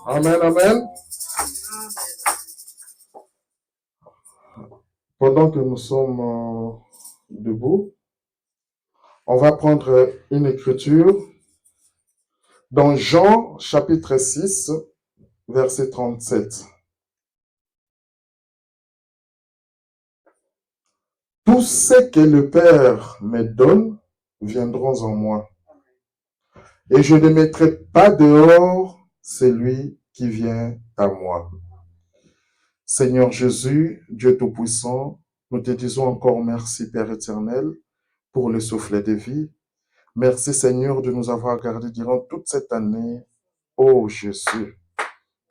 Amen, amen. Pendant que nous sommes debout, on va prendre une écriture dans Jean chapitre 6, verset 37. Tout ce que le Père me donne viendront en moi. Et je ne mettrai pas dehors celui qui vient à moi. Seigneur Jésus, Dieu Tout-Puissant, nous te disons encore merci, Père éternel, pour le souffle de vie. Merci, Seigneur, de nous avoir gardés durant toute cette année. Oh Jésus,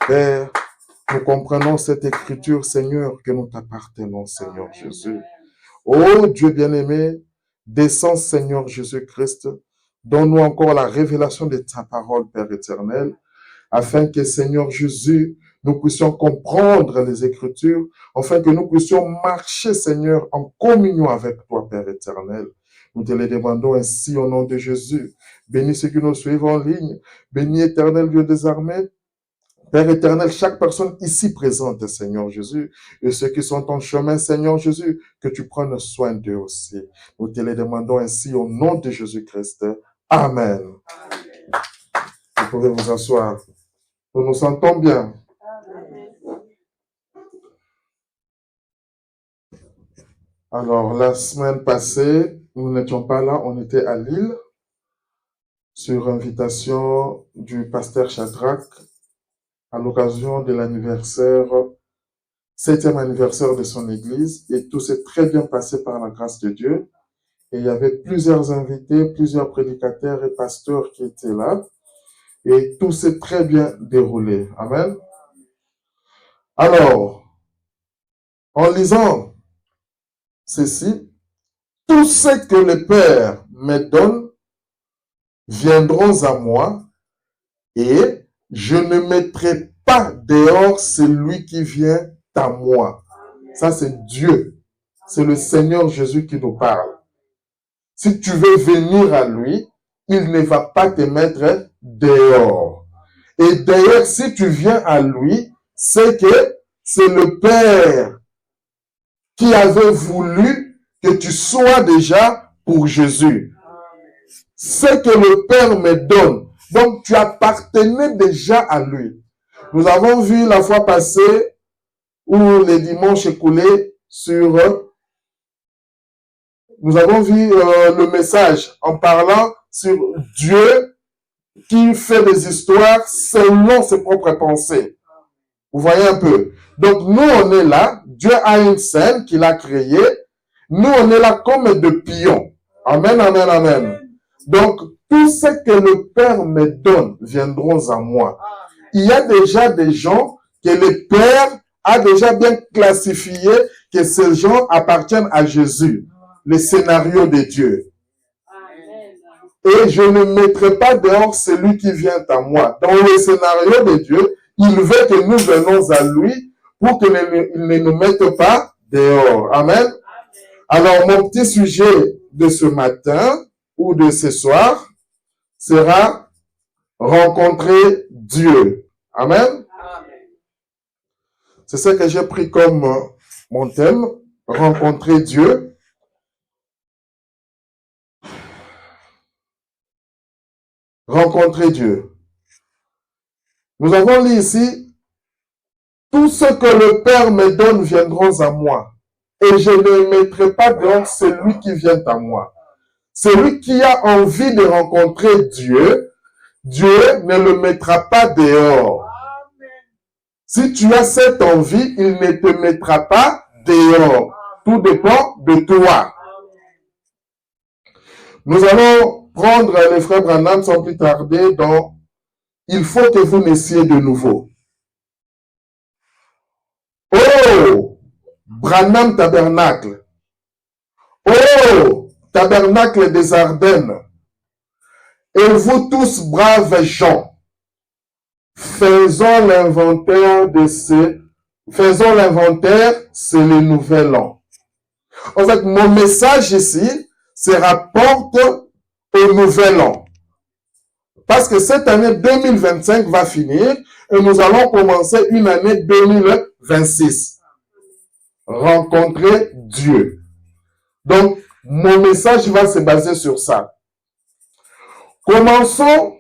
Père, nous comprenons cette écriture, Seigneur, que nous t'appartenons, Seigneur Jésus. Oh Dieu bien-aimé, descends, Seigneur Jésus-Christ, donne-nous encore la révélation de ta parole, Père éternel, afin que, Seigneur Jésus, nous puissions comprendre les Écritures, afin que nous puissions marcher, Seigneur, en communion avec toi, Père éternel. Nous te le demandons ainsi au nom de Jésus. Bénis ceux qui nous suivent en ligne. Bénis, éternel Dieu des armées. Père éternel, chaque personne ici présente, Seigneur Jésus, et ceux qui sont en chemin, Seigneur Jésus, que tu prennes soin d'eux aussi. Nous te le demandons ainsi au nom de Jésus-Christ. Amen. Vous pouvez vous asseoir. Nous nous sentons bien. Alors, la semaine passée, nous n'étions pas là, on était à Lille, sur invitation du pasteur Shadrach, à l'occasion de l'anniversaire, 7e anniversaire de son église, et tout s'est très bien passé par la grâce de Dieu. Et il y avait plusieurs invités, plusieurs prédicateurs et pasteurs qui étaient là, et tout s'est très bien déroulé. Amen. Alors, en lisant ceci, tout ce que le Père me donne viendront à moi, et je ne mettrai pas dehors celui qui vient à moi. Ça, c'est Dieu. C'est le Seigneur Jésus qui nous parle. Si tu veux venir à lui, il ne va pas te mettre dehors. Et d'ailleurs, si tu viens à lui, c'est que c'est le Père qui avait voulu que tu sois déjà pour Jésus. C'est que le Père me donne. Donc, tu appartenais déjà à lui. Nous avons vu la fois passée, où les dimanches écoulés, nous avons vu le message en parlant sur Dieu qui fait des histoires selon ses propres pensées. Vous voyez un peu. Donc, nous, on est là. Dieu a une scène qu'il a créée. Nous, on est là comme des pions. Amen, amen, amen. Donc, tout ce que le Père me donne viendront à moi. Il y a déjà des gens que le Père a déjà bien classifié que ces gens appartiennent à Jésus. Le scénario de Dieu. Et je ne mettrai pas dehors celui qui vient à moi. Dans le scénario de Dieu, il veut que nous venons à lui pour qu'il ne nous mette pas dehors. Amen. Alors, mon petit sujet de ce matin ou de ce soir sera rencontrer Dieu. Amen. C'est ce que j'ai pris comme mon thème, rencontrer Dieu. Rencontrer Dieu. Nous avons lu ici, tout ce que le Père me donne viendront à moi, et je ne mettrai pas dehors celui qui vient à moi. Celui qui a envie de rencontrer Dieu, Dieu ne le mettra pas dehors. Si tu as cette envie, il ne te mettra pas dehors. Tout dépend de toi. Nous allons prendre les frères Branham sans plus tarder dans « Il faut que vous naissiez de nouveau ». Oh, Branham Tabernacle. Oh, Tabernacle des Ardennes. Et vous tous, braves gens, faisons l'inventaire, c'est le nouvel an. En fait, mon message ici se rapporte au nouvel an. Parce que cette année 2025 va finir et nous allons commencer une année 2026. Rencontrer Dieu. Donc, mon message va se baser sur ça. Commençons,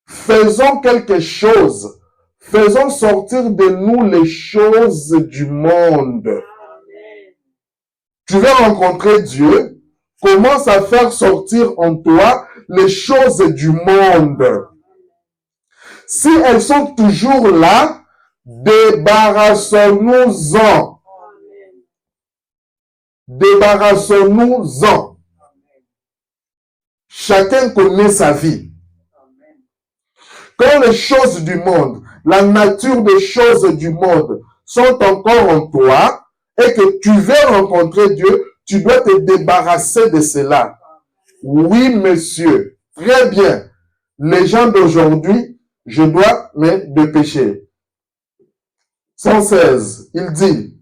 faisons quelque chose. Faisons sortir de nous les choses du monde. Tu veux rencontrer Dieu, commence à faire sortir en toi les choses du monde. Si elles sont toujours là, débarrassons-nous-en. Débarrassons-nous-en. Chacun connaît sa vie. Quand les choses du monde, la nature des choses du monde sont encore en toi et que tu veux rencontrer Dieu, tu dois te débarrasser de cela. Oui, monsieur. Très bien. Les gens d'aujourd'hui, je dois me dépêcher. 116, il dit,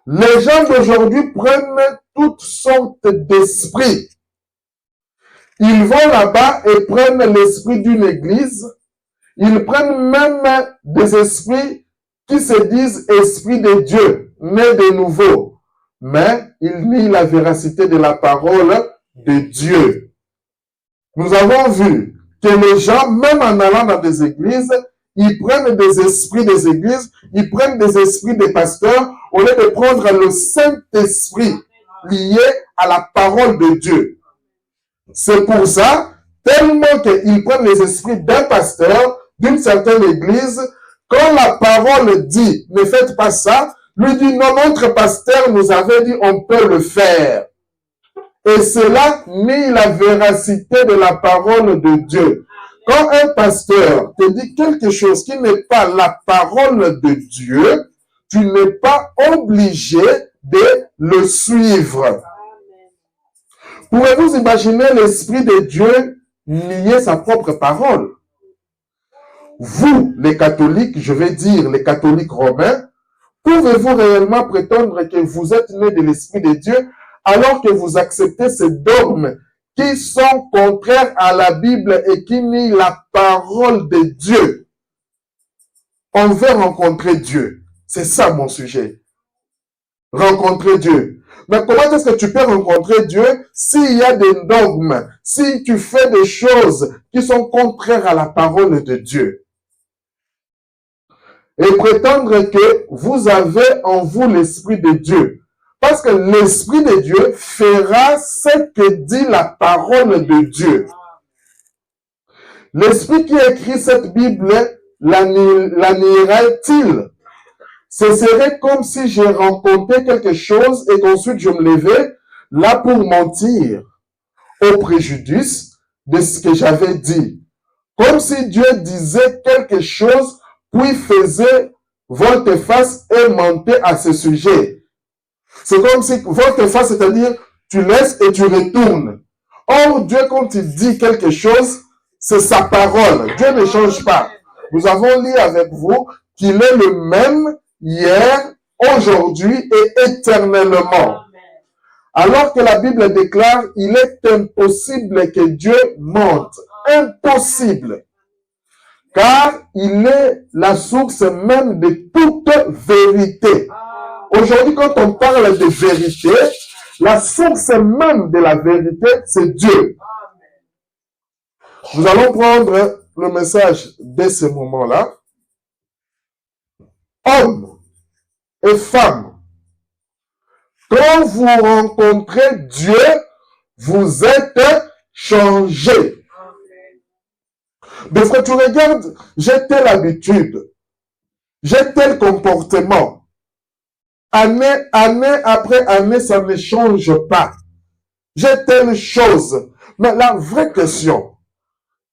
les gens d'aujourd'hui prennent toutes sortes d'esprits. Ils vont là-bas et prennent l'esprit d'une église. Ils prennent même des esprits qui se disent esprits de Dieu, nés de nouveau. Mais ils nient la véracité de la parole de Dieu. Nous avons vu que les gens, même en allant dans des églises, ils prennent des esprits des églises, ils prennent des esprits des pasteurs, au lieu de prendre le Saint-Esprit lié à la parole de Dieu. C'est pour ça, tellement qu'ils prennent les esprits d'un pasteur, d'une certaine église, quand la parole dit, ne faites pas ça, lui dit, non, notre pasteur nous avait dit, on peut le faire. Et cela nie la véracité de la parole de Dieu. Quand un pasteur te dit quelque chose qui n'est pas la parole de Dieu, tu n'es pas obligé de le suivre. Pouvez-vous imaginer l'Esprit de Dieu nier sa propre parole? Vous, les catholiques, je vais dire les catholiques romains, pouvez-vous réellement prétendre que vous êtes nés de l'Esprit de Dieu alors que vous acceptez ces dogmes qui sont contraires à la Bible et qui nient la parole de Dieu? On veut rencontrer Dieu. C'est ça mon sujet. Rencontrer Dieu. Mais comment est-ce que tu peux rencontrer Dieu s'il y a des dogmes, si tu fais des choses qui sont contraires à la parole de Dieu? Et prétendre que vous avez en vous l'Esprit de Dieu. Parce que l'Esprit de Dieu fera ce que dit la parole de Dieu. L'Esprit qui écrit cette Bible, la niera-t-il? Ce serait comme si j'ai rencontré quelque chose et qu'ensuite je me levais là pour mentir au préjudice de ce que j'avais dit. Comme si Dieu disait quelque chose puis faisait volte-face et mentait à ce sujet. C'est comme si volte-face, c'est-à-dire tu laisses et tu retournes. Or, Dieu, quand il dit quelque chose, c'est sa parole. Dieu ne change pas. Nous avons lu avec vous qu'il est le même hier, aujourd'hui et éternellement. Alors que la Bible déclare, il est impossible que Dieu mente. Impossible. Car il est la source même de toute vérité. Aujourd'hui, quand on parle de vérité, la source même de la vérité, c'est Dieu. Nous allons prendre le message dès ce moment-là. Hommes et femmes, quand vous rencontrez Dieu, vous êtes changés. Des fois, tu regardes, j'ai telle habitude, j'ai tel comportement. Année après année, ça ne change pas. J'ai telle chose. Mais la vraie question,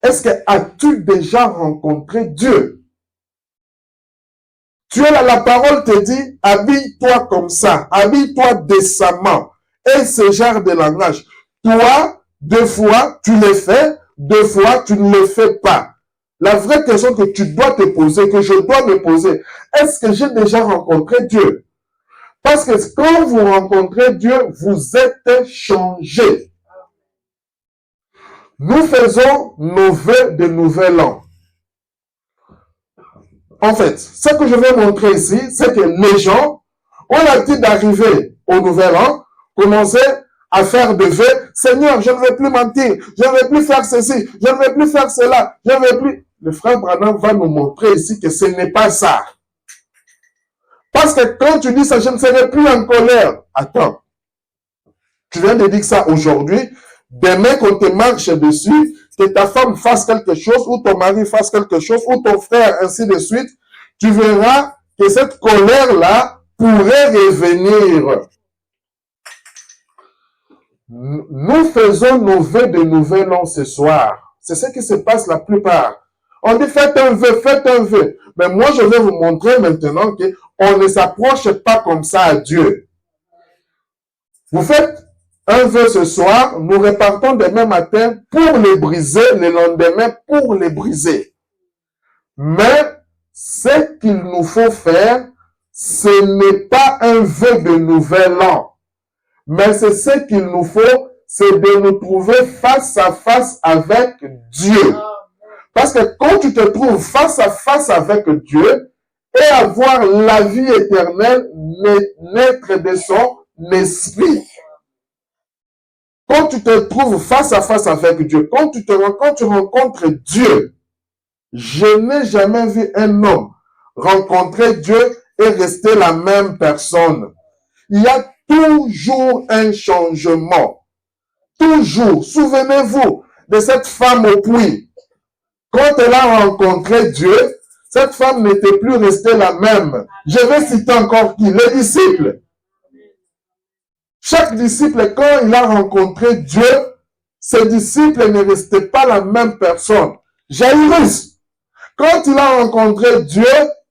est-ce que as-tu déjà rencontré Dieu? Tu es là, la parole te dit, habille-toi comme ça, habille-toi décemment. Et ce genre de langage. Toi, deux fois, tu le fais, deux fois, tu ne le fais pas. La vraie question que tu dois te poser, que je dois me poser, est-ce que j'ai déjà rencontré Dieu? Parce que quand vous rencontrez Dieu, vous êtes changé. Nous faisons nos vœux de nouvel an. En fait, ce que je vais montrer ici, c'est que les gens ont l'habitude d'arriver au nouvel an, commencer à faire des vœux. Seigneur, je ne vais plus mentir, je ne vais plus faire ceci, je ne vais plus faire cela, je ne vais plus... Le frère Branham va nous montrer ici que ce n'est pas ça. Parce que quand tu dis ça, je ne serai plus en colère. Attends. Tu viens de dire ça aujourd'hui. Demain, qu'on te marche dessus, que ta femme fasse quelque chose, ou ton mari fasse quelque chose, ou ton frère, ainsi de suite, tu verras que cette colère-là pourrait revenir. Nous faisons nos vœux de nouvel an ce soir. C'est ce qui se passe la plupart. On dit faites un vœu, faites un vœu. Mais moi, je vais vous montrer maintenant qu'on ne s'approche pas comme ça à Dieu. Vous faites un vœu ce soir, nous repartons demain matin pour les briser, le lendemain pour les briser. Mais ce qu'il nous faut faire, ce n'est pas un vœu de nouvel an. Mais c'est ce qu'il nous faut, c'est de nous trouver face à face avec Dieu. Parce que quand tu te trouves face à face avec Dieu et avoir la vie éternelle naître de son esprit, quand tu te trouves face à face avec Dieu, quand tu rencontres Dieu, je n'ai jamais vu un homme rencontrer Dieu et rester la même personne. Il y a toujours un changement. Toujours. Souvenez-vous de cette femme au puits. Quand elle a rencontré Dieu, cette femme n'était plus restée la même. Je vais citer encore qui? Les disciples. Chaque disciple, quand il a rencontré Dieu, ses disciples ne restaient pas la même personne. Jairus, quand il a rencontré Dieu,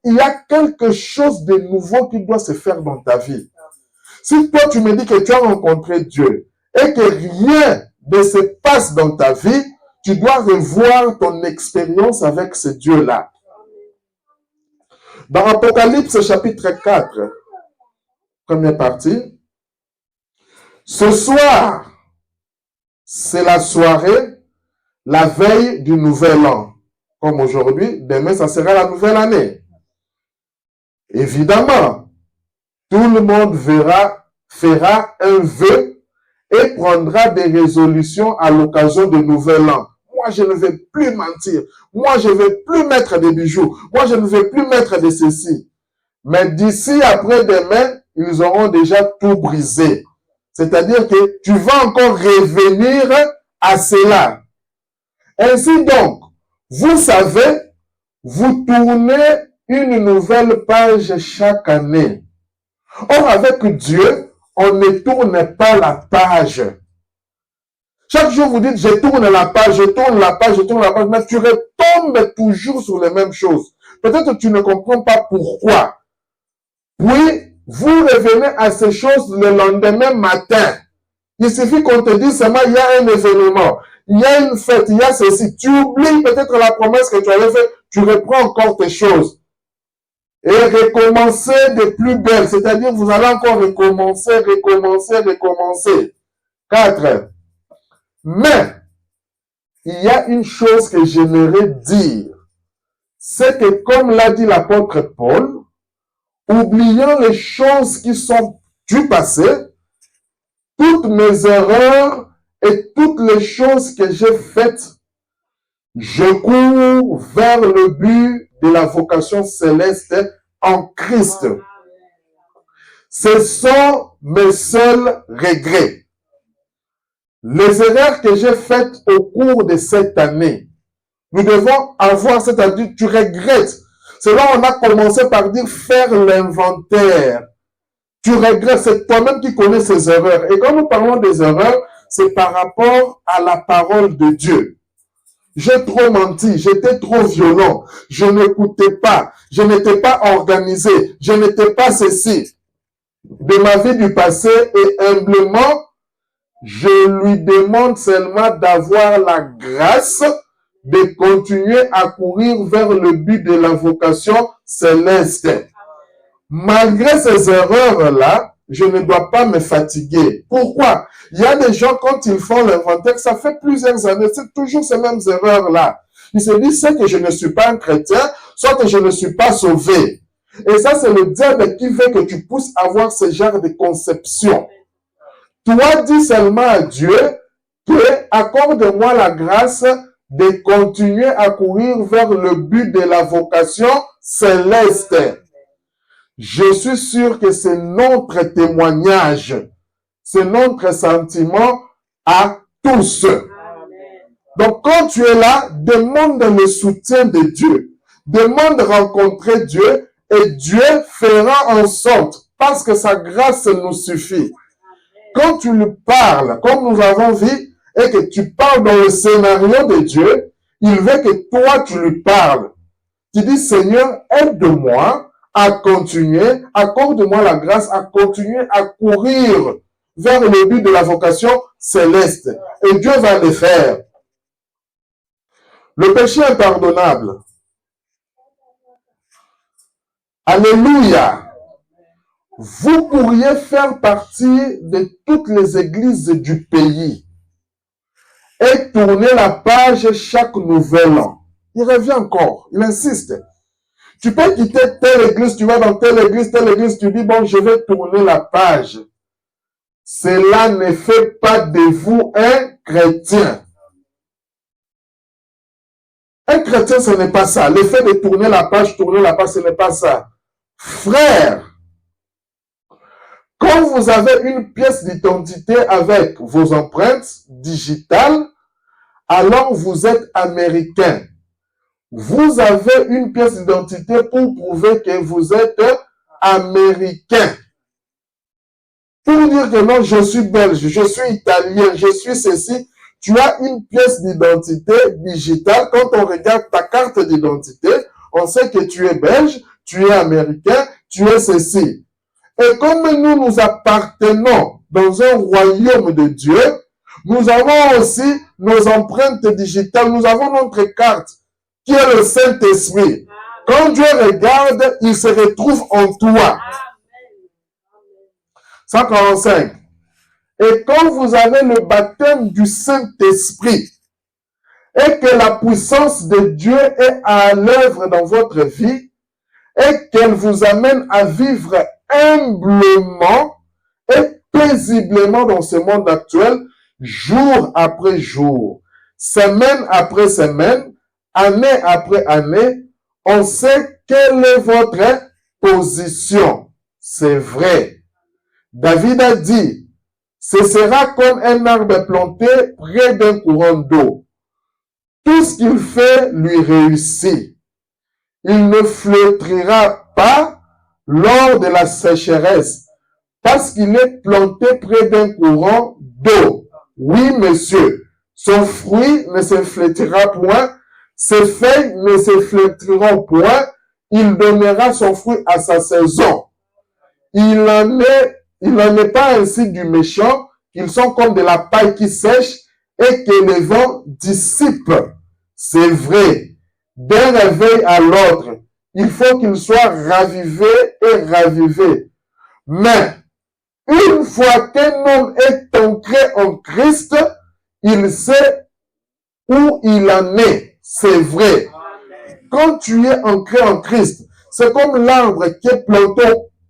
il y a quelque chose de nouveau qui doit se faire dans ta vie. Si toi tu me dis que tu as rencontré Dieu et que rien ne se passe dans ta vie, tu dois revoir ton expérience avec ce Dieu-là. Dans Apocalypse chapitre 4, première partie, ce soir, c'est la soirée, la veille du nouvel an. Comme aujourd'hui, demain, ça sera la nouvelle année. Évidemment, tout le monde fera un vœu et prendra des résolutions à l'occasion du nouvel an. Moi, je ne vais plus mentir. Moi, je ne vais plus mettre des bijoux. Moi, je ne vais plus mettre de ceci. Mais d'ici après-demain, ils auront déjà tout brisé. C'est-à-dire que tu vas encore revenir à cela. Ainsi donc, vous savez, vous tournez une nouvelle page chaque année. Or, avec Dieu, on ne tourne pas la page. Chaque jour, vous dites, je tourne la page, je tourne la page, je tourne la page, mais tu retombes toujours sur les mêmes choses. Peut-être que tu ne comprends pas pourquoi. Puis, vous revenez à ces choses le lendemain matin. Il suffit qu'on te dise seulement, il y a un événement, il y a une fête, il y a ceci. Tu oublies peut-être la promesse que tu avais faite, tu reprends encore tes choses. Et recommencer de plus belle, c'est-à-dire vous allez encore recommencer. 4. Mais, il y a une chose que j'aimerais dire, c'est que comme l'a dit l'apôtre Paul, oubliant les choses qui sont du passé, toutes mes erreurs et toutes les choses que j'ai faites, je cours vers le but de la vocation céleste en Christ. Ce sont mes seuls regrets. Les erreurs que j'ai faites au cours de cette année, nous devons avoir cette attitude, tu regrettes. C'est là on a commencé par dire faire l'inventaire. Tu regrettes, c'est toi-même qui connais ces erreurs. Et quand nous parlons des erreurs, c'est par rapport à la parole de Dieu. J'ai trop menti, j'étais trop violent, je n'écoutais pas, je n'étais pas organisé, je n'étais pas ceci. De ma vie du passé et humblement, je lui demande seulement d'avoir la grâce de continuer à courir vers le but de la vocation céleste. Malgré ces erreurs-là, je ne dois pas me fatiguer. Pourquoi? Il y a des gens, quand ils font l'inventaire, ça fait plusieurs années, c'est toujours ces mêmes erreurs-là. Ils se disent, c'est que je ne suis pas un chrétien, soit que je ne suis pas sauvé. Et ça, c'est le diable qui veut que tu pousses à avoir ce genre de conception. Toi, dis seulement à Dieu que accorde-moi la grâce de continuer à courir vers le but de la vocation céleste. Je suis sûr que c'est notre témoignage, c'est notre sentiment à tous. Donc, quand tu es là, demande le soutien de Dieu. Demande de rencontrer Dieu et Dieu fera en sorte, parce que sa grâce nous suffit. Quand tu lui parles, comme nous avons vu, et que tu parles dans le scénario de Dieu, il veut que toi, tu lui parles. Tu dis, Seigneur, aide-moi à continuer, accorde-moi la grâce à continuer à courir vers le but de la vocation céleste. Et Dieu va le faire. Le péché impardonnable. Alléluia. Vous pourriez faire partie de toutes les églises du pays et tourner la page chaque nouvel an. Il revient encore, il insiste. Tu peux quitter telle église, tu vas dans telle église, tu dis, bon, je vais tourner la page. Cela ne fait pas de vous un chrétien. Un chrétien, ce n'est pas ça. Le fait de tourner la page, ce n'est pas ça. Frère, quand vous avez une pièce d'identité avec vos empreintes digitales, alors vous êtes américain. Vous avez une pièce d'identité pour prouver que vous êtes américain. Pour dire que non, je suis belge, je suis italien, je suis ceci. Tu as une pièce d'identité digitale. Quand on regarde ta carte d'identité, on sait que tu es belge, tu es américain, tu es ceci. Et comme nous appartenons dans un royaume de Dieu, nous avons aussi nos empreintes digitales, nous avons notre carte qui est le Saint-Esprit. Quand Dieu regarde, il se retrouve en toi. 145. Et quand vous avez le baptême du Saint-Esprit et que la puissance de Dieu est à l'œuvre dans votre vie et qu'elle vous amène à vivre humblement et paisiblement dans ce monde actuel, jour après jour, semaine après semaine, année après année, on sait quelle est votre position. C'est vrai. David a dit, ce sera comme un arbre planté près d'un courant d'eau. Tout ce qu'il fait lui réussit. Il ne flétrira pas lors de la sécheresse, parce qu'il est planté près d'un courant d'eau. Oui, monsieur, son fruit ne se flétrira point, ses feuilles ne se flétriront point, il donnera son fruit à sa saison. Il n'en est pas ainsi du méchant, ils sont comme de la paille qui sèche et que le vent dissipe. C'est vrai, d'un réveil à l'autre, il faut qu'il soit ravivé et ravivé. Mais, une fois qu'un homme est ancré en Christ, il sait où il en est. C'est vrai. Quand tu es ancré en Christ, c'est comme l'arbre qui est planté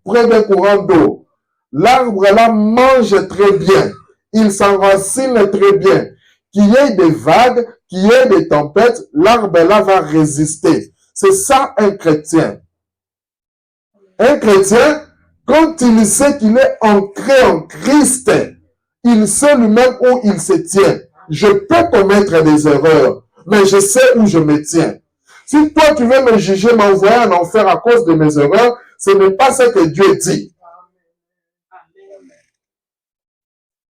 près d'un courant d'eau. L'arbre là mange très bien. Il s'enracine très bien. Qu'il y ait des vagues, qu'il y ait des tempêtes, l'arbre là va résister. C'est ça un chrétien. Un chrétien, quand il sait qu'il est ancré en Christ, il sait lui-même où il se tient. Je peux commettre des erreurs, mais je sais où je me tiens. Si toi tu veux me juger, m'envoyer en enfer à cause de mes erreurs, ce n'est pas ce que Dieu dit.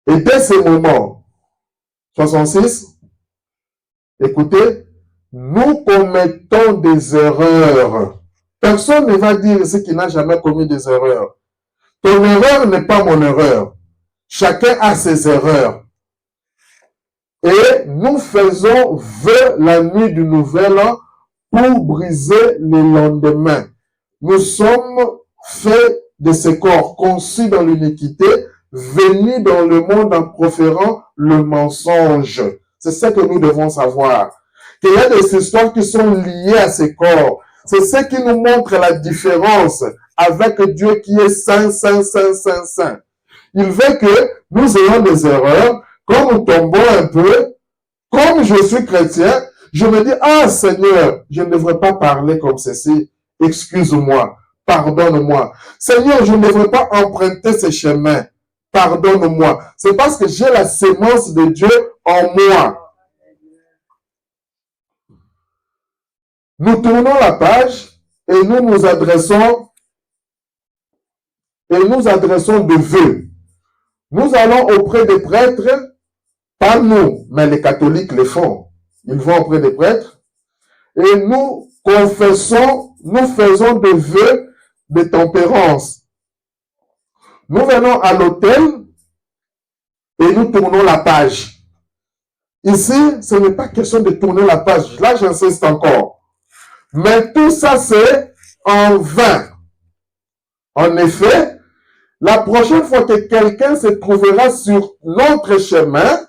Et dès ce moment, 66, écoutez, nous commettons des erreurs. Personne ne va dire ce qui n'a jamais commis des erreurs. Ton erreur n'est pas mon erreur. Chacun a ses erreurs. Et nous faisons vœu la nuit du nouvel an pour briser le lendemain. Nous sommes faits de ce corps conçu dans l'iniquité, venu dans le monde en proférant le mensonge. C'est ça que nous devons savoir. Qu'il y a des histoires qui sont liées à ces corps. C'est ce qui nous montre la différence avec Dieu qui est saint, saint, saint, saint, saint. Il veut que nous ayons des erreurs, quand nous tombons un peu, comme je suis chrétien, je me dis, ah Seigneur, je ne devrais pas parler comme ceci, excuse-moi, pardonne-moi. Seigneur, je ne devrais pas emprunter ce chemin, pardonne-moi. C'est parce que j'ai la sémence de Dieu en moi. Nous tournons la page et nous nous adressons de vœux. Nous allons auprès des prêtres, pas nous, mais les catholiques le font. Ils vont auprès des prêtres et nous confessons, nous faisons des vœux de tempérance. Nous venons à l'autel et nous tournons la page. Ici, ce n'est pas question de tourner la page. Là, j'insiste encore. Mais tout ça, c'est en vain. En effet, la prochaine fois que quelqu'un se trouvera sur notre chemin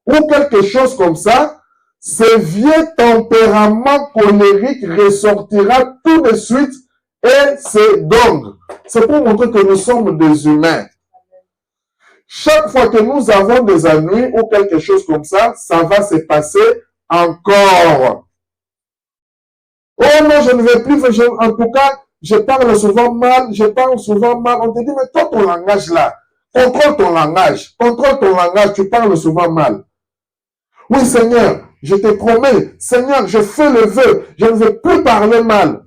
ou quelque chose comme ça, ce vieux tempérament colérique ressortira tout de suite et c'est donc. C'est pour montrer que nous sommes des humains. Chaque fois que nous avons des ennuis ou quelque chose comme ça, ça va se passer encore. Oh non, je ne vais plus, en tout cas, je parle souvent mal. On te dit, mais toi, ton langage là, contrôle ton langage, tu parles souvent mal. Oui, Seigneur, je te promets, Seigneur, je fais le vœu, je ne veux plus parler mal.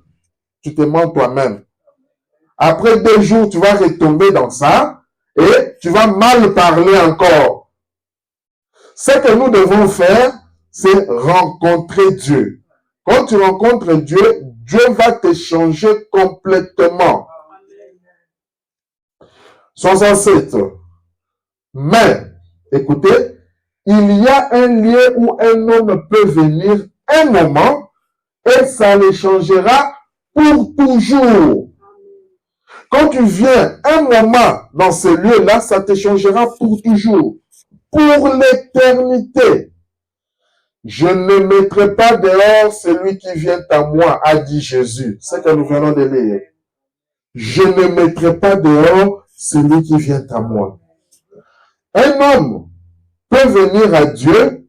Tu te mens toi-même. Après 2 jours, tu vas retomber dans ça et tu vas mal parler encore. Ce que nous devons faire, c'est rencontrer Dieu. Quand tu rencontres Dieu, Dieu va te changer complètement. 67. Mais, écoutez, il y a un lieu où un homme peut venir un moment et ça le changera pour toujours. Quand tu viens un moment dans ce lieu-là, ça te changera pour toujours. Pour l'éternité. Je ne mettrai pas dehors celui qui vient à moi, a dit Jésus. C'est ce que nous venons de lire. Je ne mettrai pas dehors celui qui vient à moi. Un homme peut venir à Dieu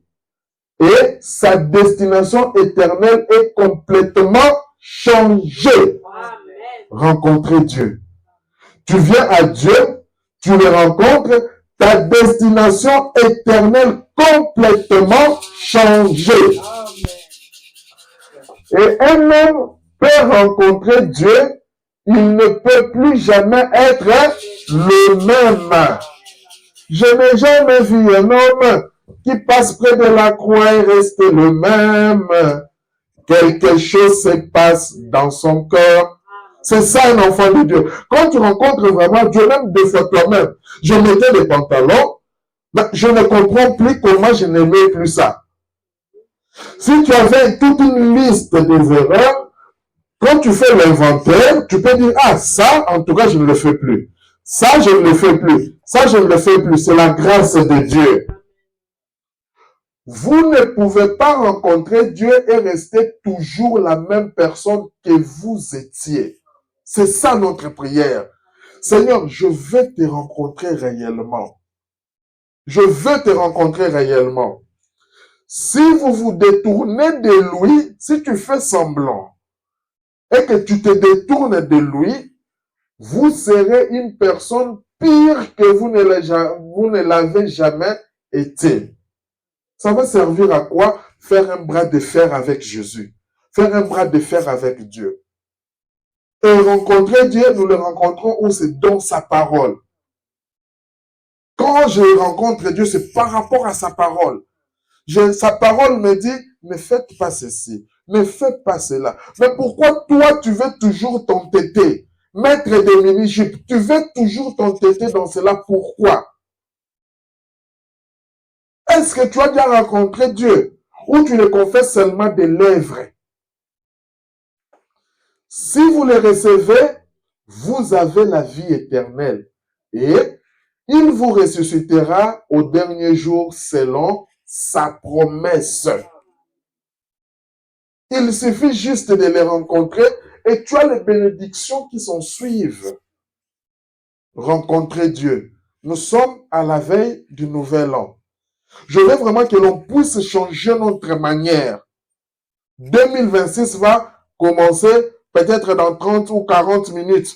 et sa destination éternelle est complètement changée. Rencontrer Dieu. Tu viens à Dieu, tu le rencontres, ta destination éternelle complètement changée. Et un homme peut rencontrer Dieu, il ne peut plus jamais être le même. Je n'ai jamais vu un homme qui passe près de la croix et reste le même. Quelque chose se passe dans son cœur. C'est ça un enfant de Dieu. Quand tu rencontres vraiment Dieu, même des fois toi-même, je mettais des pantalons, mais je ne comprends plus comment je n'aimais plus ça. Si tu avais toute une liste des erreurs, quand tu fais l'inventaire, tu peux dire, ah, ça, en tout cas, je ne le fais plus. Ça, je ne le fais plus. Ça, je ne le fais plus. C'est la grâce de Dieu. Vous ne pouvez pas rencontrer Dieu et rester toujours la même personne que vous étiez. C'est ça notre prière. Seigneur, je veux te rencontrer réellement. Je veux te rencontrer réellement. Si vous vous détournez de lui, si tu fais semblant et que tu te détournes de lui, vous serez une personne pire que vous ne l'avez jamais été. Ça va servir à quoi? Faire un bras de fer avec Jésus. Faire un bras de fer avec Dieu. Et rencontrer Dieu, nous le rencontrons où c'est dans sa parole. Quand je rencontre Dieu, c'est par rapport à sa parole. Sa parole me dit, ne faites pas ceci, ne faites pas cela. Mais pourquoi toi, tu veux toujours t'entêter? Mettre des mini-jupes, tu veux toujours t'entêter dans cela, pourquoi? Est-ce que tu as déjà rencontré Dieu? Ou tu le confesses seulement des lèvres? Si vous le recevez, vous avez la vie éternelle et il vous ressuscitera au dernier jour selon sa promesse. Il suffit juste de les rencontrer et tu as les bénédictions qui s'en suivent. Rencontrer Dieu. Nous sommes à la veille du nouvel an. Je veux vraiment que l'on puisse changer notre manière. 2026 va commencer peut-être dans 30 ou 40 minutes.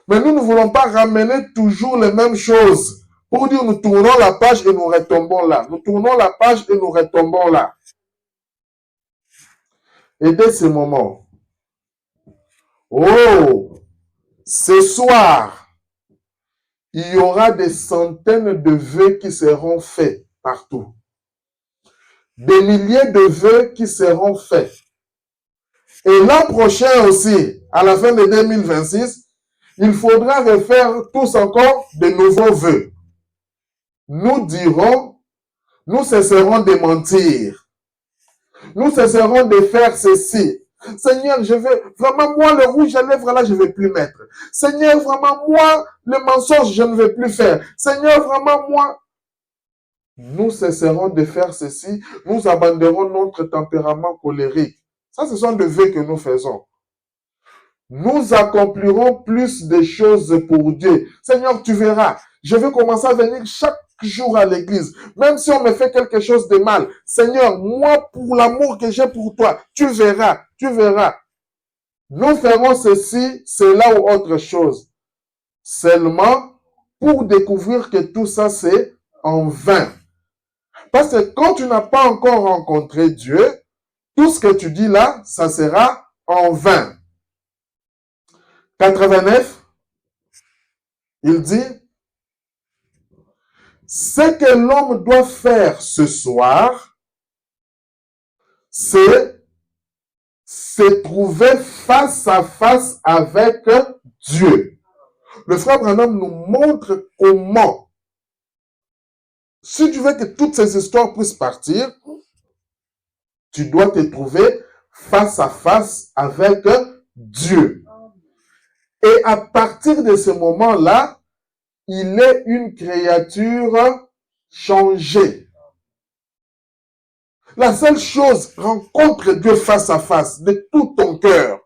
Mais nous ne voulons pas ramener toujours les mêmes choses. Pour dire nous tournons la page et nous retombons là. Nous tournons la page et nous retombons là. Et dès ce moment, ce soir, il y aura des centaines de vœux qui seront faits partout. Des milliers de vœux qui seront faits. Et l'an prochain aussi, à la fin de 2026, il faudra refaire tous encore de nouveaux vœux. Nous dirons, nous cesserons de mentir. Nous cesserons de faire ceci. Seigneur, je veux, vraiment, moi, le rouge à lèvres là, je ne vais plus mettre. Seigneur, vraiment, moi, le mensonge, je ne vais plus faire. Seigneur, vraiment, moi, nous cesserons de faire ceci. Nous abandonnerons notre tempérament colérique. Ça, ce sont des vœux que nous faisons. Nous accomplirons plus de choses pour Dieu. Seigneur, tu verras, je vais commencer à venir chaque jour à l'église. Même si on me fait quelque chose de mal. Seigneur, moi, pour l'amour que j'ai pour toi, tu verras, tu verras. Nous ferons ceci, cela ou autre chose. Seulement pour découvrir que tout ça, c'est en vain. Parce que quand tu n'as pas encore rencontré Dieu, tout ce que tu dis là, ça sera en vain. 89, il dit, ce que l'homme doit faire ce soir, c'est se trouver face à face avec Dieu. Le frère Branham nous montre comment, si tu veux que toutes ces histoires puissent partir, tu dois te trouver face à face avec Dieu. Et à partir de ce moment-là, il est une créature changée. La seule chose, rencontre Dieu face à face, de tout ton cœur.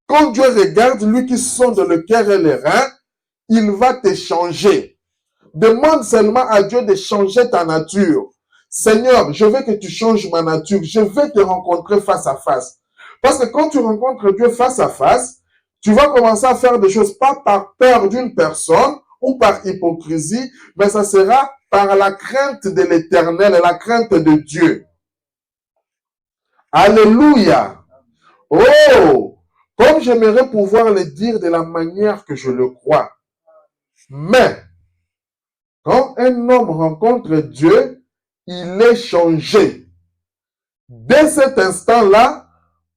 Quand Dieu regarde, lui qui sonde le cœur et les reins, il va te changer. Demande seulement à Dieu de changer ta nature. Seigneur, je veux que tu changes ma nature. Je veux te rencontrer face à face. Parce que quand tu rencontres Dieu face à face, tu vas commencer à faire des choses, pas par peur d'une personne ou par hypocrisie, mais ça sera par la crainte de l'Éternel et la crainte de Dieu. Alléluia. Oh, comme j'aimerais pouvoir le dire de la manière que je le crois. Mais, quand un homme rencontre Dieu, il est changé. Dès cet instant-là,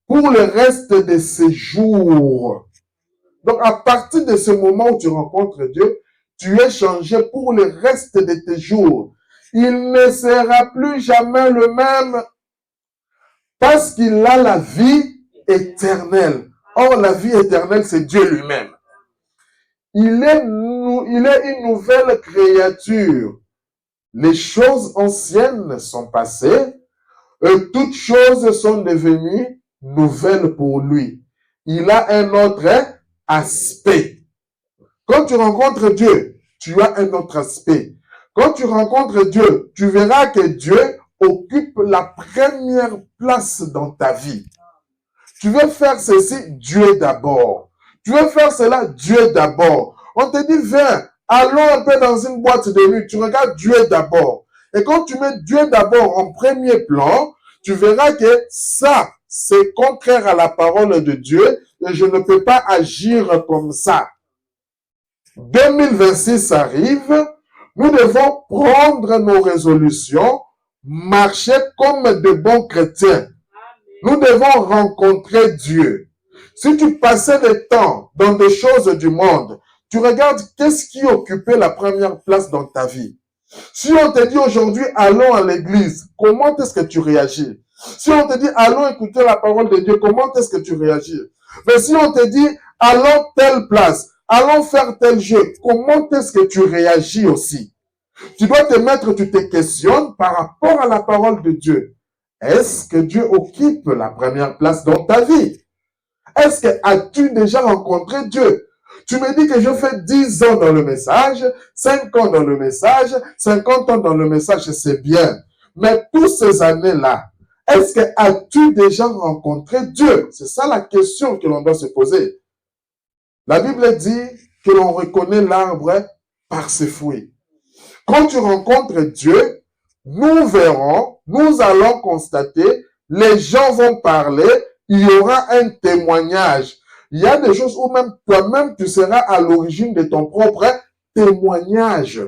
pour le reste de ses jours. Donc, à partir de ce moment où tu rencontres Dieu, tu es changé pour le reste de tes jours. Il ne sera plus jamais le même parce qu'il a la vie éternelle. Or, la vie éternelle, c'est Dieu lui-même. Il est une nouvelle créature. Les choses anciennes sont passées et toutes choses sont devenues nouvelles pour lui. Il a un autre aspect. Quand tu rencontres Dieu, tu as un autre aspect. Quand tu rencontres Dieu, tu verras que Dieu occupe la première place dans ta vie. Tu veux faire ceci, Dieu d'abord. Tu veux faire cela, Dieu d'abord. On te dit, viens, allons un peu dans une boîte de nuit. Tu regardes Dieu d'abord. Et quand tu mets Dieu d'abord en premier plan, tu verras que ça, c'est contraire à la parole de Dieu et je ne peux pas agir comme ça. 2026 arrive, nous devons prendre nos résolutions, marcher comme de bons chrétiens. Nous devons rencontrer Dieu. Si tu passais le temps dans des choses du monde, tu regardes qu'est-ce qui occupait la première place dans ta vie. Si on te dit aujourd'hui, allons à l'église, comment est-ce que tu réagis? Si on te dit, allons écouter la parole de Dieu, comment est-ce que tu réagis? Mais si on te dit, allons telle place, allons faire tel jeu, comment est-ce que tu réagis aussi? Tu dois te mettre, tu te questionnes par rapport à la parole de Dieu. Est-ce que Dieu occupe la première place dans ta vie? Est-ce que as-tu déjà rencontré Dieu? Tu me dis que je fais 10 ans dans le message, 5 ans dans le message, 50 ans dans le message, c'est bien. Mais toutes ces années-là, est-ce que as-tu déjà rencontré Dieu? C'est ça la question que l'on doit se poser. La Bible dit que l'on reconnaît l'arbre par ses fruits. Quand tu rencontres Dieu, nous verrons, nous allons constater, les gens vont parler, il y aura un témoignage. Il y a des choses où même toi-même, tu seras à l'origine de ton propre témoignage.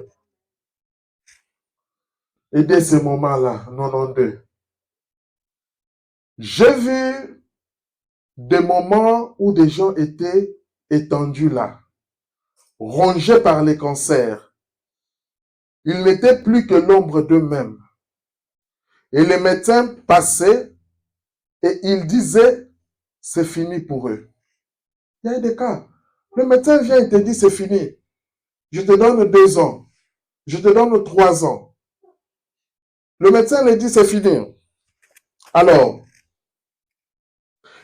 Et dès ce moment-là, 92, j'ai vu des moments où des gens étaient étendus là, rongés par les cancers. Ils n'étaient plus que l'ombre d'eux-mêmes. Et les médecins passaient et ils disaient, c'est fini pour eux. Il y a des cas. Le médecin vient et te dit, c'est fini. Je te donne 2 ans. Je te donne 3 ans. Le médecin lui dit, c'est fini. Alors,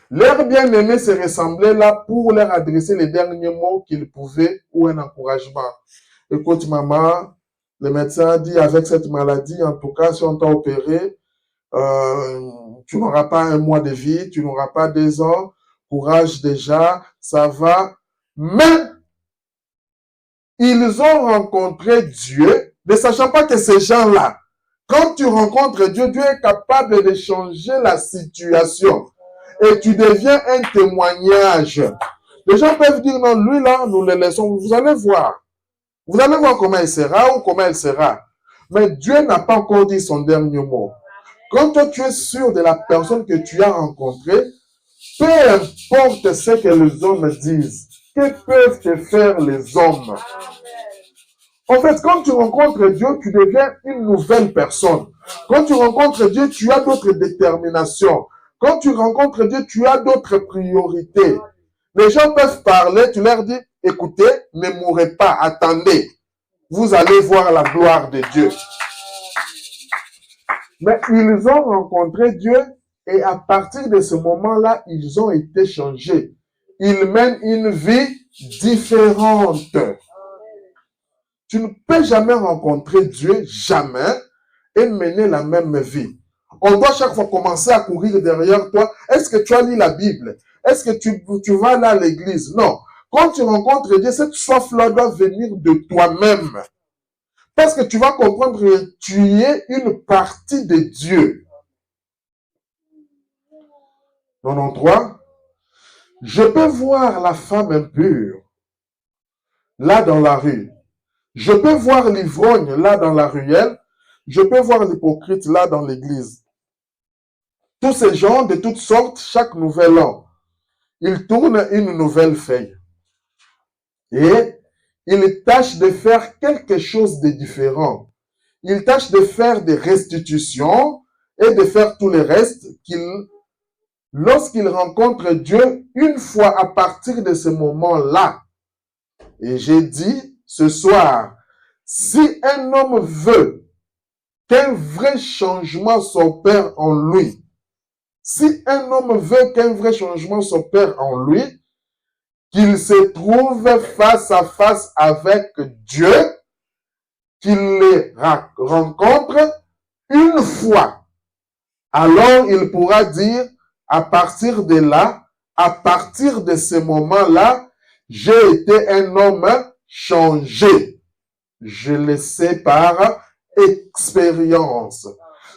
leur bien-aimé se ressemblait là pour leur adresser les derniers mots qu'ils pouvaient ou un encouragement. Écoute, maman, le médecin dit, avec cette maladie, en tout cas, si on t'a opéré, tu n'auras pas 1 mois de vie, tu n'auras pas 2 ans, courage déjà, ça va. Mais, ils ont rencontré Dieu, ne sachant pas que ces gens-là, quand tu rencontres Dieu, Dieu est capable de changer la situation. Et tu deviens un témoignage. Les gens peuvent dire, non, lui là, nous le laissons. Vous allez voir. Vous allez voir comment il sera ou comment elle sera. Mais Dieu n'a pas encore dit son dernier mot. Quand toi, tu es sûr de la personne que tu as rencontrée, peu importe ce que les hommes disent, que peuvent te faire les hommes? En fait, quand tu rencontres Dieu, tu deviens une nouvelle personne. Quand tu rencontres Dieu, tu as d'autres déterminations. Quand tu rencontres Dieu, tu as d'autres priorités. Les gens peuvent parler, tu leur dis, écoutez, ne mourrez pas, attendez. Vous allez voir la gloire de Dieu. Mais ils ont rencontré Dieu et à partir de ce moment-là, ils ont été changés. Ils mènent une vie différente. Tu ne peux jamais rencontrer Dieu, jamais, et mener la même vie. On doit chaque fois commencer à courir derrière toi. Est-ce que tu as lu la Bible? Est-ce que tu vas là à l'église? Non. Quand tu rencontres Dieu, cette soif-là doit venir de toi-même. Parce que tu vas comprendre que tu es une partie de Dieu. 93. Je peux voir la femme impure, là dans la rue. Je peux voir l'ivrogne, là dans la ruelle. Je peux voir l'hypocrite, là dans l'église. Tous ces gens de toutes sortes, chaque nouvel an, ils tournent une nouvelle feuille. Et ils tâchent de faire quelque chose de différent. Ils tâchent de faire des restitutions et de faire tout le reste lorsqu'ils rencontrent Dieu, une fois à partir de ce moment-là. Et j'ai dit ce soir, si un homme veut qu'un vrai changement s'opère en lui, si un homme veut qu'un vrai changement s'opère en lui, qu'il se trouve face à face avec Dieu, qu'il les rencontre une fois. Alors il pourra dire, à partir de là, à partir de ce moment-là, j'ai été un homme changé. Je le sais par expérience.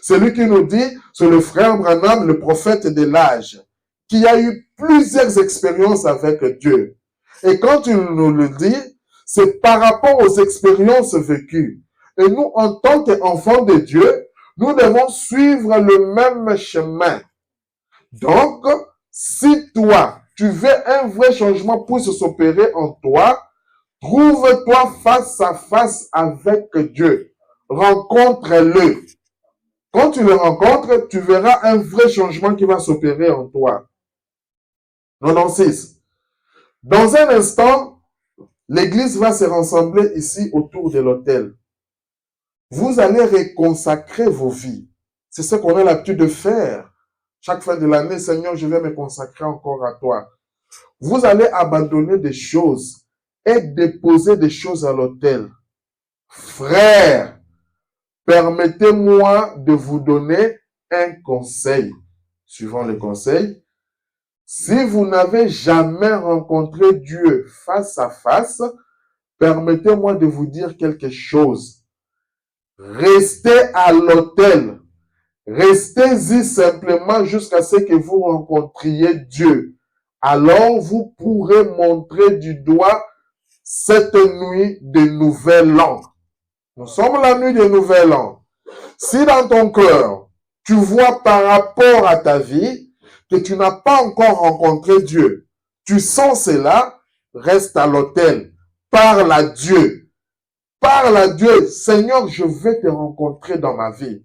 Celui qui nous dit, c'est le frère Branham, le prophète de l'âge, qui a eu plusieurs expériences avec Dieu. Et quand il nous le dit, c'est par rapport aux expériences vécues. Et nous, en tant qu'enfants de Dieu, nous devons suivre le même chemin. Donc, si toi, tu veux un vrai changement puisse s'opérer en toi, trouve-toi face à face avec Dieu. Rencontre-le. Quand tu le rencontres, tu verras un vrai changement qui va s'opérer en toi. 96. Dans un instant, l'église va se rassembler ici autour de l'autel. Vous allez reconsacrer vos vies. C'est ce qu'on a l'habitude de faire. Chaque fin de l'année, Seigneur, je vais me consacrer encore à toi. Vous allez abandonner des choses et déposer des choses à l'autel. Frères, permettez-moi de vous donner un conseil. Suivant le conseil, si vous n'avez jamais rencontré Dieu face à face, permettez-moi de vous dire quelque chose. Restez à l'autel. Restez-y simplement jusqu'à ce que vous rencontriez Dieu. Alors vous pourrez montrer du doigt cette nuit de Nouvel An. Nous sommes la nuit de Nouvel An. Si dans ton cœur, tu vois par rapport à ta vie que tu n'as pas encore rencontré Dieu, tu sens cela, reste à l'autel. Parle à Dieu. Parle à Dieu. Seigneur, je vais te rencontrer dans ma vie.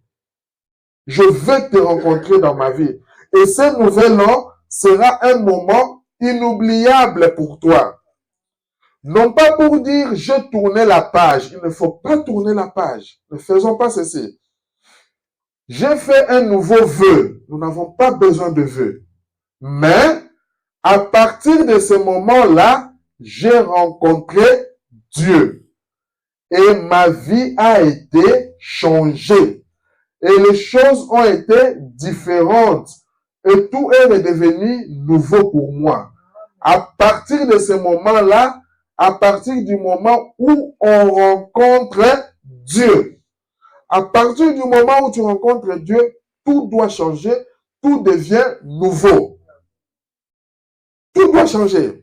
Je vais te rencontrer dans ma vie. Et ce Nouvel An sera un moment inoubliable pour toi. Non pas pour dire, j'ai tourné la page. Il ne faut pas tourner la page. Ne faisons pas ceci. J'ai fait un nouveau vœu. Nous n'avons pas besoin de vœu. Mais, à partir de ce moment-là, j'ai rencontré Dieu. Et ma vie a été changée. Et les choses ont été différentes. Et tout est redevenu nouveau pour moi. À partir de ce moment-là, à partir du moment où on rencontre Dieu, à partir du moment où tu rencontres Dieu, tout doit changer, tout devient nouveau. Tout doit changer.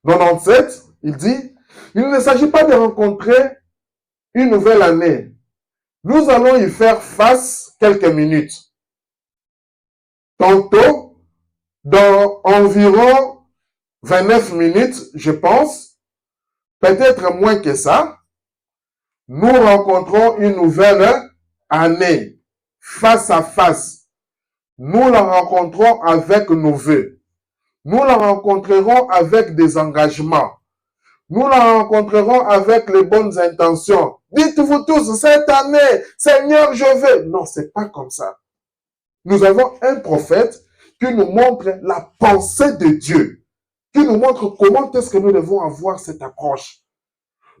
97, il dit, il ne s'agit pas de rencontrer une nouvelle année. Nous allons y faire face quelques minutes. Tantôt, dans environ 29 minutes, je pense, peut-être moins que ça, nous rencontrons une nouvelle année, face à face. Nous la rencontrons avec nos vœux. Nous la rencontrerons avec des engagements. Nous la rencontrerons avec les bonnes intentions. Dites-vous tous, cette année, Seigneur, je veux. Non, c'est pas comme ça. Nous avons un prophète qui nous montre la pensée de Dieu, qui nous montre comment est-ce que nous devons avoir cette approche.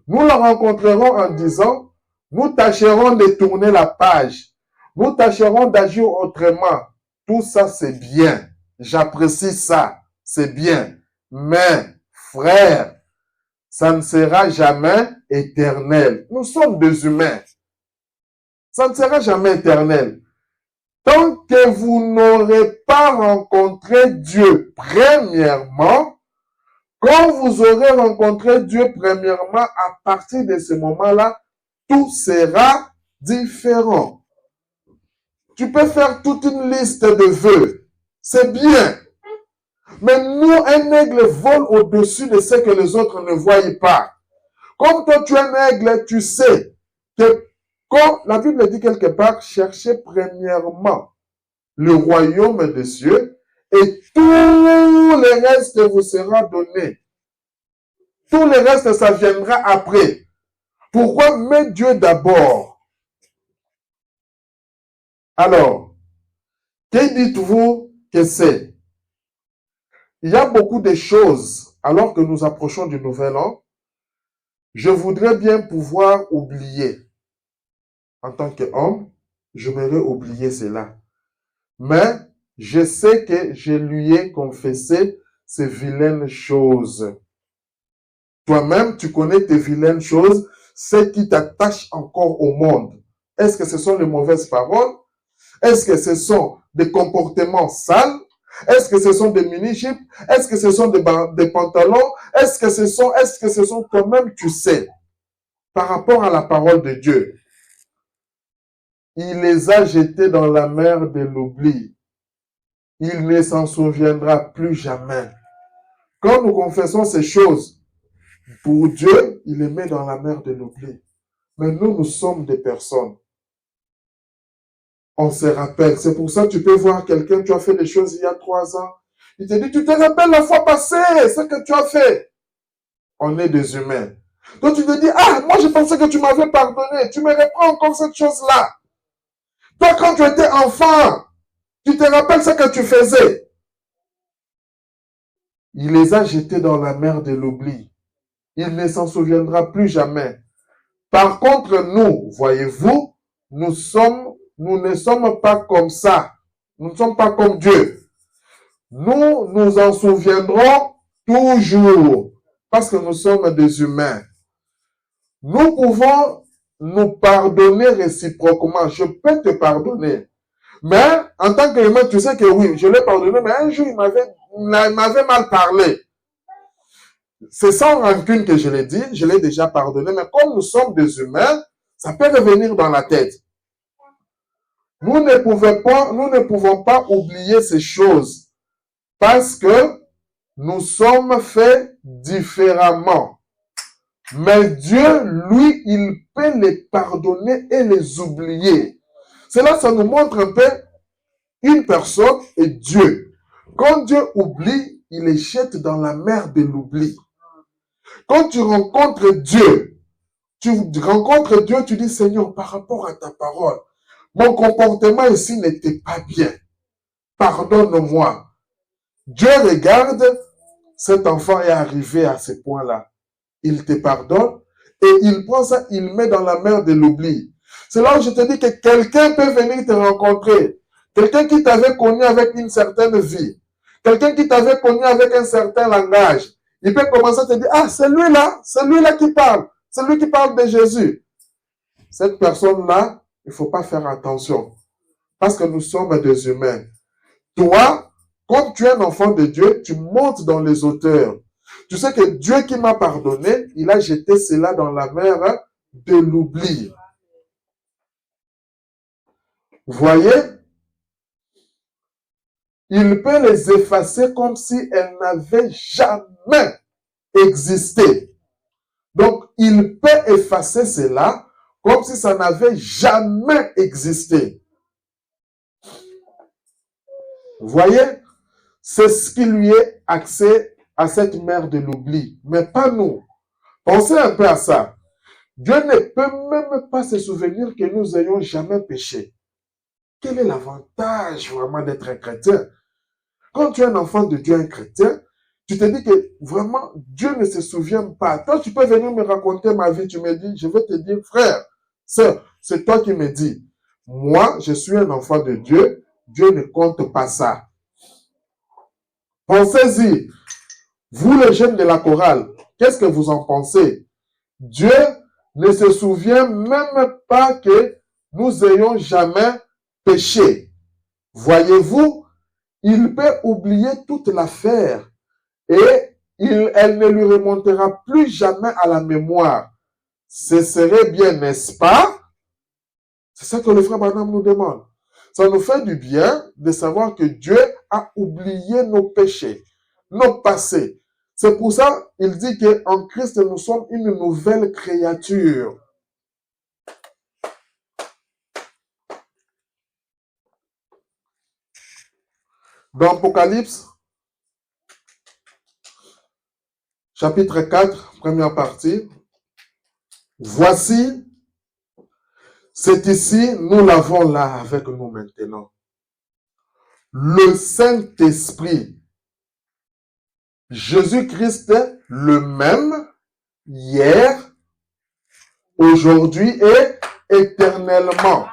Nous la rencontrerons en disant, nous tâcherons de tourner la page. Nous tâcherons d'agir autrement. Tout ça, c'est bien. J'apprécie ça. C'est bien. Mais, frère, ça ne sera jamais éternel. Nous sommes des humains. Ça ne sera jamais éternel. Tant que vous n'aurez pas rencontré Dieu premièrement, quand vous aurez rencontré Dieu premièrement, à partir de ce moment-là, tout sera différent. Tu peux faire toute une liste de vœux. C'est bien. Mais nous, un aigle vole au-dessus de ce que les autres ne voient pas. Comme toi, tu es un aigle, tu sais que quand la Bible dit quelque part, cherchez premièrement le royaume des cieux et tout le reste vous sera donné. Tout le reste, ça viendra après. Pourquoi? Mets Dieu d'abord. Alors, que dites-vous que c'est? Il y a beaucoup de choses, alors que nous approchons du Nouvel An, je voudrais bien pouvoir oublier. En tant qu'homme, j'aimerais oublier cela. Mais je sais que je lui ai confessé ces vilaines choses. Toi-même, tu connais tes vilaines choses, ce qui t'attache encore au monde. Est-ce que ce sont les mauvaises paroles? Est-ce que ce sont des comportements sales? Est-ce que ce sont des mini-jupes? Est-ce que ce sont des pantalons? Est-ce que ce sont toi-même, tu sais, par rapport à la parole de Dieu? Il les a jetés dans la mer de l'oubli. Il ne s'en souviendra plus jamais. Quand nous confessons ces choses, pour Dieu, il les met dans la mer de l'oubli. Mais nous sommes des personnes. on se rappelle. C'est pour ça que tu peux voir quelqu'un, tu as fait des choses il y a 3 ans. Il te dit, tu te rappelles la fois passée, ce que tu as fait. On est des humains. Donc tu te dis, ah, moi je pensais que tu m'avais pardonné. Tu me reprends encore cette chose-là. Toi, quand tu étais enfant, tu te rappelles ce que tu faisais. Il les a jetés dans la mer de l'oubli. Il ne s'en souviendra plus jamais. Par contre, nous, voyez-vous, nous ne sommes pas comme ça. Nous ne sommes pas comme Dieu. Nous nous en souviendrons toujours parce que nous sommes des humains. Nous pouvons nous pardonner réciproquement. Je peux te pardonner. Mais en tant qu'humain, tu sais que oui, je l'ai pardonné, mais un jour, il m'avait mal parlé. C'est sans rancune que je l'ai dit, je l'ai déjà pardonné, mais comme nous sommes des humains, ça peut revenir dans la tête. Nous ne pouvons pas oublier ces choses parce que nous sommes faits différemment. Mais Dieu, lui, il peut les pardonner et les oublier. Cela, ça nous montre un peu une personne et Dieu. Quand Dieu oublie, il les jette dans la mer de l'oubli. Quand tu rencontres Dieu, tu dis, Seigneur, par rapport à ta parole, mon comportement ici n'était pas bien. Pardonne-moi. Dieu regarde, cet enfant est arrivé à ce point-là. Il te pardonne et il prend ça, il met dans la mer de l'oubli. C'est là où je te dis que quelqu'un peut venir te rencontrer. Quelqu'un qui t'avait connu avec une certaine vie. Quelqu'un qui t'avait connu avec un certain langage. Il peut commencer à te dire, ah, c'est lui-là qui parle. C'est lui qui parle de Jésus. Cette personne-là, il ne faut pas faire attention. Parce que nous sommes des humains. Toi, comme tu es un enfant de Dieu, tu montes dans les hauteurs. Tu sais que Dieu qui m'a pardonné, il a jeté cela dans la mer de l'oubli. Vous voyez? Il peut les effacer comme si elles n'avaient jamais existé. Donc, il peut effacer cela comme si ça n'avait jamais existé. Vous voyez? C'est ce qui lui est accès à cette mer de l'oubli, mais pas nous. Pensez un peu à ça. Dieu ne peut même pas se souvenir que nous ayons jamais péché. Quel est l'avantage vraiment d'être un chrétien? Quand tu es un enfant de Dieu, un chrétien, tu te dis que vraiment Dieu ne se souvient pas. Toi, tu peux venir me raconter ma vie, tu me dis, je vais te dire, frère, sœur, c'est toi qui me dis. Moi, je suis un enfant de Dieu, Dieu ne compte pas ça. Pensez-y, vous les jeunes de la chorale, qu'est-ce que vous en pensez? Dieu ne se souvient même pas que nous ayons jamais péché. Voyez-vous, il peut oublier toute l'affaire et elle ne lui remontera plus jamais à la mémoire. Ce serait bien, n'est-ce pas? C'est ça que le frère Branham nous demande. Ça nous fait du bien de savoir que Dieu a oublié nos péchés, nos passés. C'est pour ça qu'il dit qu'en Christ, nous sommes une nouvelle créature. Dans Apocalypse, chapitre 4, première partie, voici, c'est ici, nous l'avons là avec nous maintenant. Le Saint-Esprit, Jésus-Christ, le même, hier, aujourd'hui et éternellement.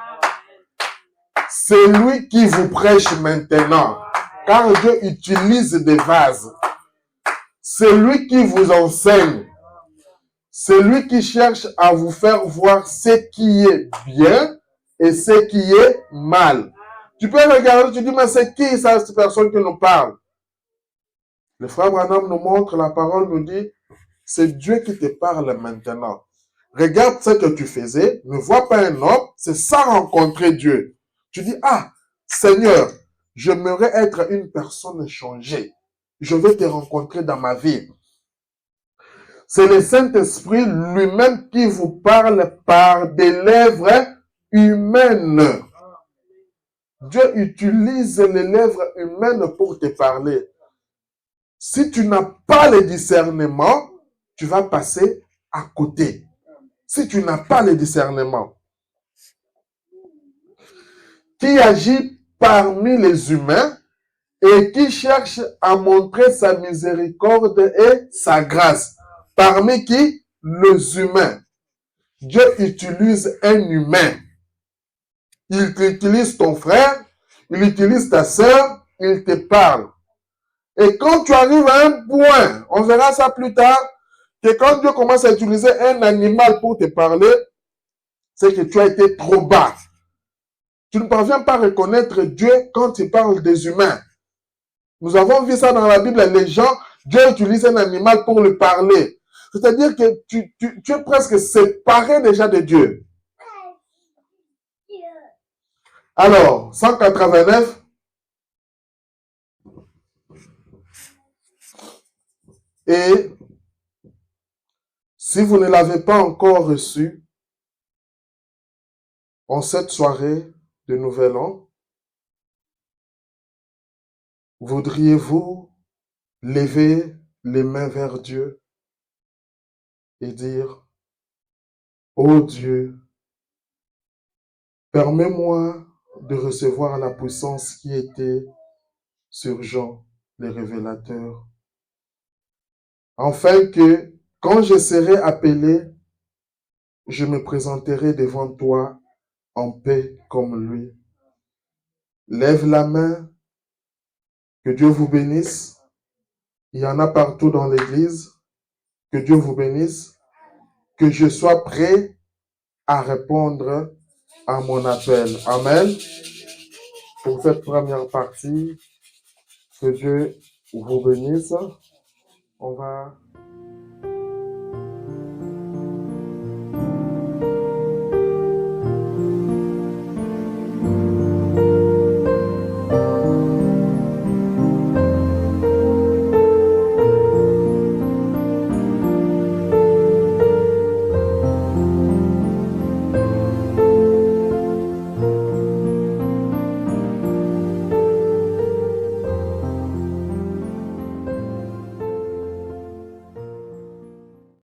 C'est lui qui vous prêche maintenant, car Dieu utilise des vases. C'est lui qui vous enseigne. C'est lui qui cherche à vous faire voir ce qui est bien et ce qui est mal. Tu peux regarder, tu dis, mais c'est qui cette personne qui nous parle? Le frère Branham nous montre, la parole nous dit, c'est Dieu qui te parle maintenant. Regarde ce que tu faisais, ne vois pas un homme, c'est ça rencontrer Dieu. Tu dis, ah, Seigneur, j'aimerais être une personne changée. Je veux te rencontrer dans ma vie. C'est le Saint-Esprit lui-même qui vous parle par des lèvres humaines. Dieu utilise les lèvres humaines pour te parler. Si tu n'as pas le discernement, tu vas passer à côté. Si tu n'as pas le discernement. Qui agit parmi les humains et qui cherche à montrer sa miséricorde et sa grâce. Parmi qui? Les humains. Dieu utilise un humain. Il utilise ton frère, il utilise ta sœur, il te parle. Et quand tu arrives à un point, on verra ça plus tard, que quand Dieu commence à utiliser un animal pour te parler, c'est que tu as été trop bas. Tu ne parviens pas à reconnaître Dieu quand il parle des humains. Nous avons vu ça dans la Bible, les gens, Dieu utilise un animal pour lui parler. C'est-à-dire que tu es presque séparé déjà de Dieu. Alors, 189. Et si vous ne l'avez pas encore reçu, en cette soirée de Nouvel An, voudriez-vous lever les mains vers Dieu et dire, ô Dieu, permets-moi de recevoir la puissance qui était sur Jean, le révélateur, afin que, quand je serai appelé, je me présenterai devant toi en paix comme lui. Lève la main, que Dieu vous bénisse. Il y en a partout dans l'église. Que Dieu vous bénisse. Que je sois prêt à répondre à mon appel. Amen. Pour cette première partie, que Dieu vous bénisse. On va